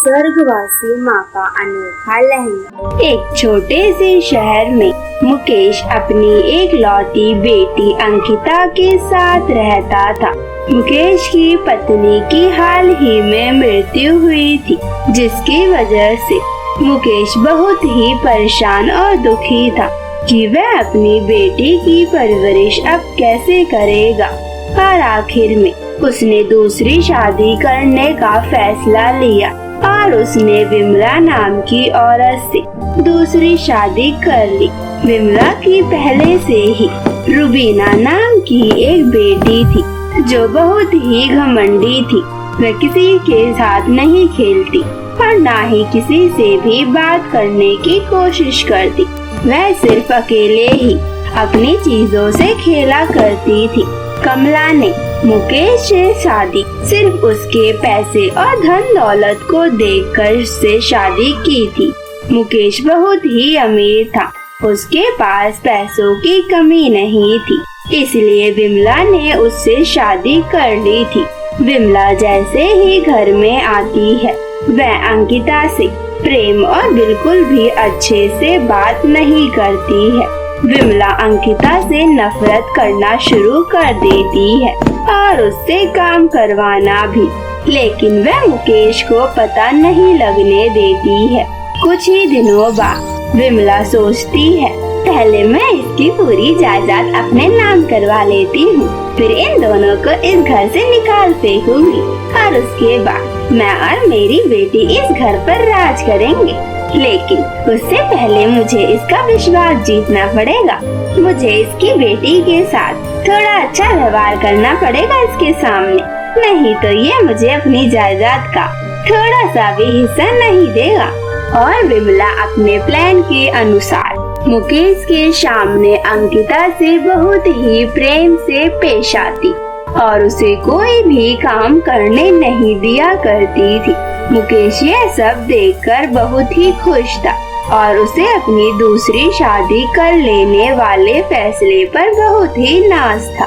स्वर्गवासी माँ का अनोखा लहंगा। एक छोटे से शहर में मुकेश अपनी एक लौती बेटी अंकिता के साथ रहता था। मुकेश की पत्नी की हाल ही में मृत्यु हुई थी, जिसकी वजह से मुकेश बहुत ही परेशान और दुखी था कि वह अपनी बेटी की परवरिश अब कैसे करेगा। और आखिर में उसने दूसरी शादी करने का फैसला लिया और उसने विमला नाम की औरत से दूसरी शादी कर ली। विमला की पहले से ही रुबीना नाम की एक बेटी थी, जो बहुत ही घमंडी थी। वह किसी के साथ नहीं खेलती और ना ही किसी से भी बात करने की कोशिश करती। वह सिर्फ अकेले ही अपनी चीजों से खेला करती थी। कमला ने मुकेश से शादी सिर्फ उसके पैसे और धन दौलत को देखकर उससे शादी की थी। मुकेश बहुत ही अमीर था, उसके पास पैसों की कमी नहीं थी, इसलिए विमला ने उससे शादी कर ली थी। विमला जैसे ही घर में आती है, वह अंकिता से प्रेम और बिल्कुल भी अच्छे से बात नहीं करती है। विमला अंकिता से नफरत करना शुरू कर देती है और उससे काम करवाना भी, लेकिन वह मुकेश को पता नहीं लगने देती है। कुछ ही दिनों बाद विमला सोचती है, पहले मैं इसकी पूरी जायदाद अपने नाम करवा लेती हूँ, फिर इन दोनों को इस घर से निकाल फेंकूंगी और उसके बाद मैं और मेरी बेटी इस घर पर राज करेंगे। लेकिन उससे पहले मुझे इसका विश्वास जीतना पड़ेगा। मुझे इसकी बेटी के साथ थोड़ा अच्छा व्यवहार करना पड़ेगा इसके सामने, नहीं तो ये मुझे अपनी जायदाद का थोड़ा सा भी हिस्सा नहीं देगा। और विमला अपने प्लान के अनुसार मुकेश के सामने अंकिता से बहुत ही प्रेम से पेश आती और उसे कोई भी काम करने नहीं दिया करती थी। मुकेश यह सब देखकर बहुत ही खुश था और उसे अपनी दूसरी शादी कर लेने वाले फैसले पर बहुत ही नाज था।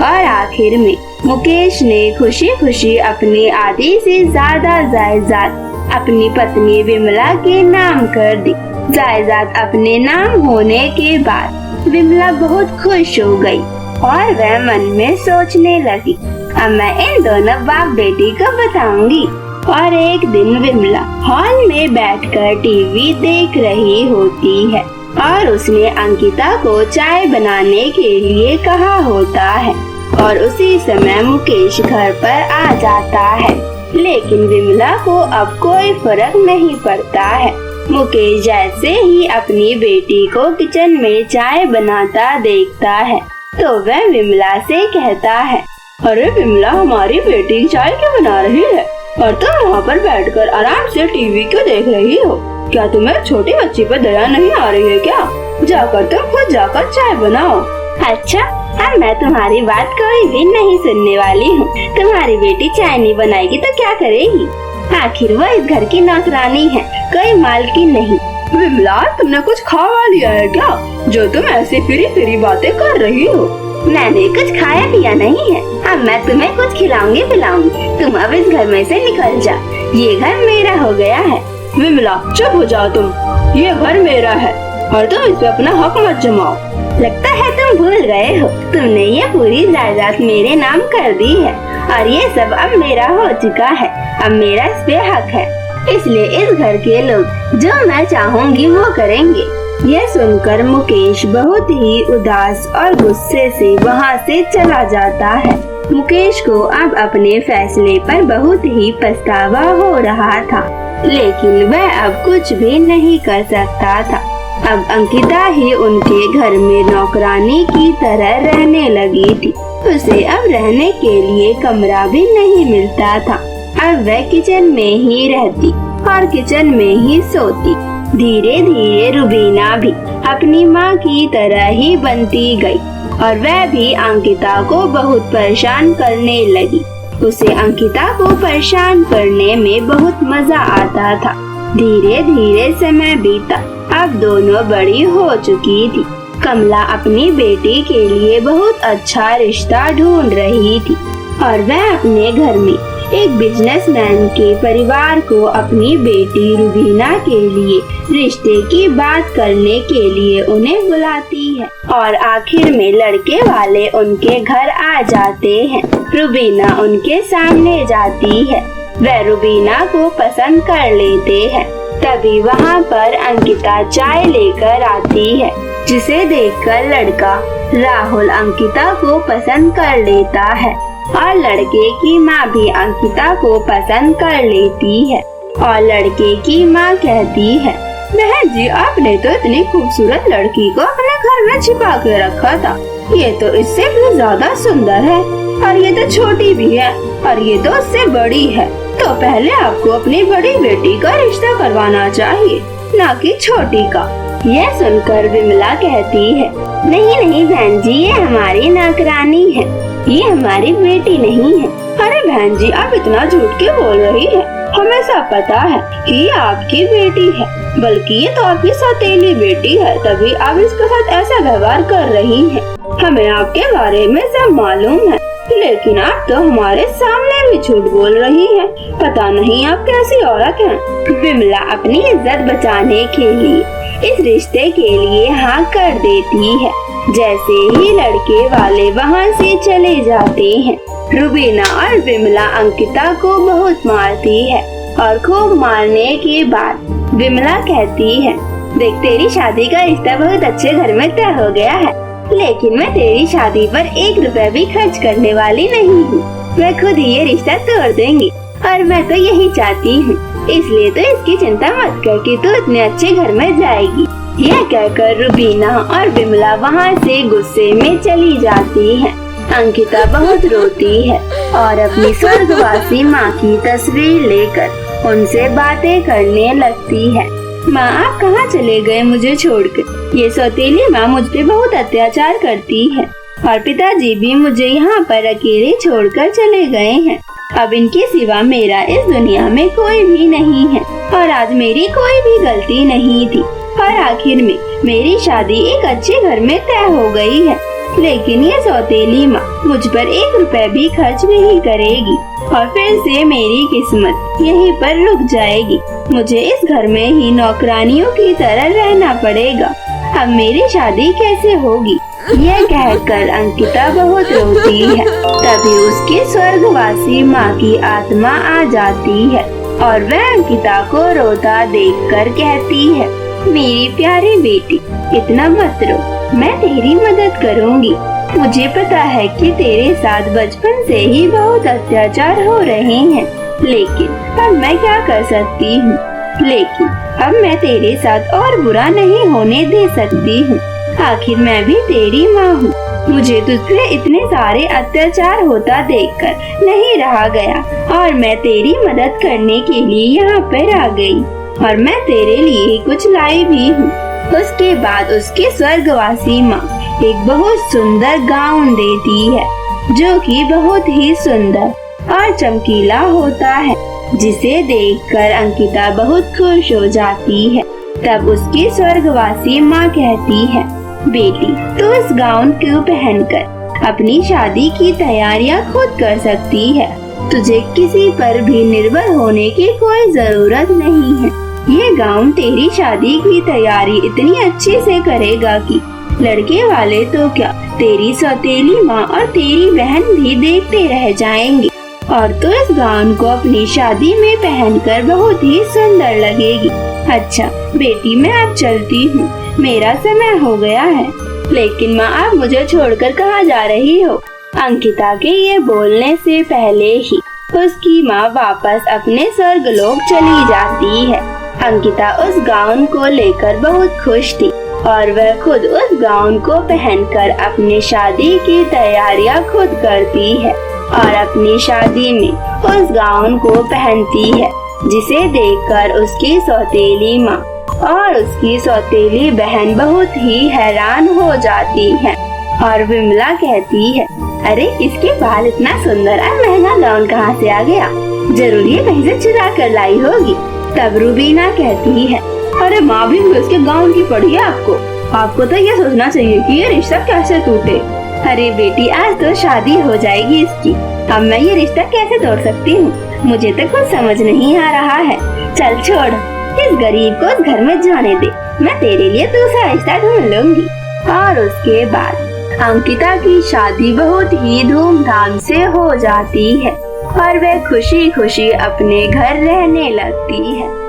और आखिर में मुकेश ने खुशी खुशी अपनी आधी से ज्यादा जायदाद अपनी पत्नी विमला के नाम कर दी। जायदाद अपने नाम होने के बाद विमला बहुत खुश हो गई और वह मन में सोचने लगी, अब मैं इन दोनों बाप बेटी को बताऊंगी। और एक दिन विमला हॉल में बैठकर टीवी देख रही होती है और उसने अंकिता को चाय बनाने के लिए कहा होता है और उसी समय मुकेश घर पर आ जाता है। लेकिन विमला को अब कोई फर्क नहीं पड़ता है। मुकेश जैसे ही अपनी बेटी को किचन में चाय बनाता देखता है तो वह विमला से कहता है, अरे विमला, हमारी बेटी चाय क्यों बना रही है और तुम वहाँ पर बैठकर आराम से टीवी क्यों देख रही हो? क्या तुम्हें छोटी बच्ची पर दया नहीं आ रही है क्या? जाकर तुम खुद जाकर चाय बनाओ। अच्छा, अब मैं तुम्हारी बात कोई भी नहीं सुनने वाली हूँ। तुम्हारी बेटी चाय नहीं बनाएगी तो क्या करेगी? आखिर वो इस घर की नौकरानी है, कोई मालकिन नहीं। विमला, तुमने कुछ खावा लिया है क्या, जो तुम ऐसी फिरी फिरी बातें कर रही हो? मैंने कुछ खाया पिया नहीं है, अब मैं तुम्हें कुछ खिलाऊंगी पिलाऊंगी। तुम अब इस घर में से निकल जा, ये घर मेरा हो गया है। विमला, चुप हो जाओ तुम, ये घर मेरा है और तुम इस पे अपना हक मत जमाओ। लगता है तुम भूल गए हो, तुमने ये पूरी जायदाद मेरे नाम कर दी है और ये सब अब मेरा हो चुका है। अब मेरा इस पे हक है, इसलिए इस घर के लोग जो मैं चाहूँगी वो करेंगे। यह सुनकर मुकेश बहुत ही उदास और गुस्से से वहाँ से चला जाता है। मुकेश को अब अपने फैसले पर बहुत ही पछतावा हो रहा था, लेकिन वह अब कुछ भी नहीं कर सकता था। अब अंकिता ही उनके घर में नौकरानी की तरह रहने लगी थी। उसे अब रहने के लिए कमरा भी नहीं मिलता था। अब वह किचन में ही रहती और किचन में ही सोती। धीरे धीरे रुबीना भी अपनी माँ की तरह ही बनती गई और वह भी अंकिता को बहुत परेशान करने लगी। उसे अंकिता को परेशान करने में बहुत मजा आता था। धीरे धीरे समय बीता, अब दोनों बड़ी हो चुकी थी। कमला अपनी बेटी के लिए बहुत अच्छा रिश्ता ढूंढ रही थी और वह अपने घर में एक बिजनेसमैन के परिवार को अपनी बेटी रुबीना के लिए रिश्ते की बात करने के लिए उन्हें बुलाती है और आखिर में लड़के वाले उनके घर आ जाते हैं। रुबीना उनके सामने जाती है। वह रुबीना को पसंद कर लेते हैं। तभी वहाँ पर अंकिता चाय लेकर आती है, जिसे देखकर लड़का राहुल अंकिता को पसंद कर लेता है और लड़के की माँ भी अंकिता को पसंद कर लेती है। और लड़के की माँ कहती है, बहन जी, आपने तो इतनी खूबसूरत लड़की को अपने घर में छिपा के रखा था। ये तो इससे भी ज्यादा सुंदर है और ये तो छोटी भी है और ये तो उससे बड़ी है। तो पहले आपको अपनी बड़ी बेटी का रिश्ता करवाना चाहिए, ना कि छोटी का। यह सुनकर विमला कहती है, नहीं नहीं बहन जी, ये हमारी नौकरानी है, ये हमारी बेटी नहीं है। अरे बहन जी, आप इतना झूठ क्यों बोल रही है? हमें सब पता है कि ये आपकी बेटी है, बल्कि ये तो आपकी सौतेली बेटी है, तभी आप इसके साथ ऐसा व्यवहार कर रही हैं। हमें आपके बारे में सब मालूम है, लेकिन आप तो हमारे सामने भी झूठ बोल रही हैं। पता नहीं आप कैसी औरत हैं। विमला अपनी इज्जत बचाने के लिए इस रिश्ते के लिए हाँ कर देती है। जैसे ही लड़के वाले वहाँ से चले जाते हैं, रुबीना और विमला अंकिता को बहुत मारती है और खूब मारने के बाद विमला कहती है, देख तेरी शादी का रिश्ता बहुत अच्छे घर में तय हो गया है, लेकिन मैं तेरी शादी पर 1 रुपया भी खर्च करने वाली नहीं हूँ। मैं खुद ही ये रिश्ता तोड़ दूंगी और मैं तो यही चाहती हूँ, इसलिए तो इसकी चिंता मत कर कि तू इतने अच्छे घर में जाएगी। यह कहकर रुबीना और विमला वहाँ से गुस्से में चली जाती है। अंकिता बहुत रोती है और अपनी स्वर्गवासी माँ की तस्वीर लेकर उनसे बातें करने लगती है। माँ, आप कहाँ चले गए मुझे छोड़कर? ये सौतेली माँ मुझ पे बहुत अत्याचार करती है और पिताजी भी मुझे यहाँ पर अकेले छोड़कर चले गए हैं। अब इनके सिवा मेरा इस दुनिया में कोई भी नहीं है और आज मेरी कोई भी गलती नहीं थी और आखिर में मेरी शादी एक अच्छे घर में तय हो गई है। लेकिन ये सौतेली माँ मुझ पर 1 रुपया भी खर्च नहीं करेगी और फिर से मेरी किस्मत यहीं पर रुक जाएगी। मुझे इस घर में ही नौकरानियों की तरह रहना पड़ेगा। अब मेरी शादी कैसे होगी? यह कहकर अंकिता बहुत रोती है। तभी उसकी स्वर्गवासी माँ की आत्मा आ जाती है और वह अंकिता को रोता देखकर कहती है, मेरी प्यारी बेटी, इतना मत रो, मैं तेरी मदद करूँगी। मुझे पता है कि तेरे साथ बचपन से ही बहुत अत्याचार हो रहे हैं, लेकिन अब मैं क्या कर सकती हूँ? लेकिन अब मैं तेरे साथ और बुरा नहीं होने दे सकती हूँ। आखिर मैं भी तेरी माँ हूँ। मुझे तुझ पे इतने सारे अत्याचार होता देखकर नहीं रहा गया और मैं तेरी मदद करने के लिए यहाँ पर आ गई और मैं तेरे लिए कुछ लाई भी हूँ। उसके बाद उसकी स्वर्गवासी माँ एक बहुत सुंदर गाउन देती है, जो कि बहुत ही सुंदर और चमकीला होता है, जिसे देखकर अंकिता बहुत खुश हो जाती है। तब उसकी स्वर्गवासी माँ कहती है, बेटी, तू इस गाउन को पहनकर अपनी शादी की तैयारियाँ खुद कर सकती है। तुझे किसी पर भी निर्भर होने की कोई जरूरत नहीं है। ये गाउन तेरी शादी की तैयारी इतनी अच्छे से करेगा कि लड़के वाले तो क्या, तेरी सौतेली माँ और तेरी बहन भी देखते रह जाएंगे और तू इस गाउन को अपनी शादी में पहनकर बहुत ही सुंदर लगेगी। अच्छा बेटी, मैं अब चलती हूँ, मेरा समय हो गया है। लेकिन माँ, आप मुझे छोड़कर कहाँ जा रही हो? अंकिता के ये बोलने से पहले ही उसकी माँ वापस अपने स्वर्गलोक चली जाती है। अंकिता उस गाउन को लेकर बहुत खुश थी और वह खुद उस गाउन को पहनकर अपनी शादी की तैयारियां खुद करती है और अपनी शादी में उस गाउन को पहनती है, जिसे देखकर उसकी सौतेली माँ और उसकी सौतेली बहन बहुत ही हैरान हो जाती है। और विमला कहती है, अरे इसके बाल इतना सुंदर और महंगा गाउन कहाँ से आ गया? जरूर ये कहीं से चुरा कर लाई होगी। तब रुबीना कहती है, अरे माँ भी उसके गाउन की पड़ी है आपको तो ये सोचना चाहिए कि ये रिश्ता कैसे टूटे। अरे बेटी, आज तो शादी हो जाएगी इसकी अब मैं ये रिश्ता कैसे तोड़ सकती हूँ? मुझे तो कुछ समझ नहीं आ रहा है। चल छोड़, इस गरीब को उस घर में जाने दे, मैं तेरे लिए दूसरा रिश्ता ढूंढ लूंगी। और उसके बाद अंकिता की शादी बहुत ही धूमधाम से हो जाती है और वह खुशी खुशी अपने घर रहने लगती है।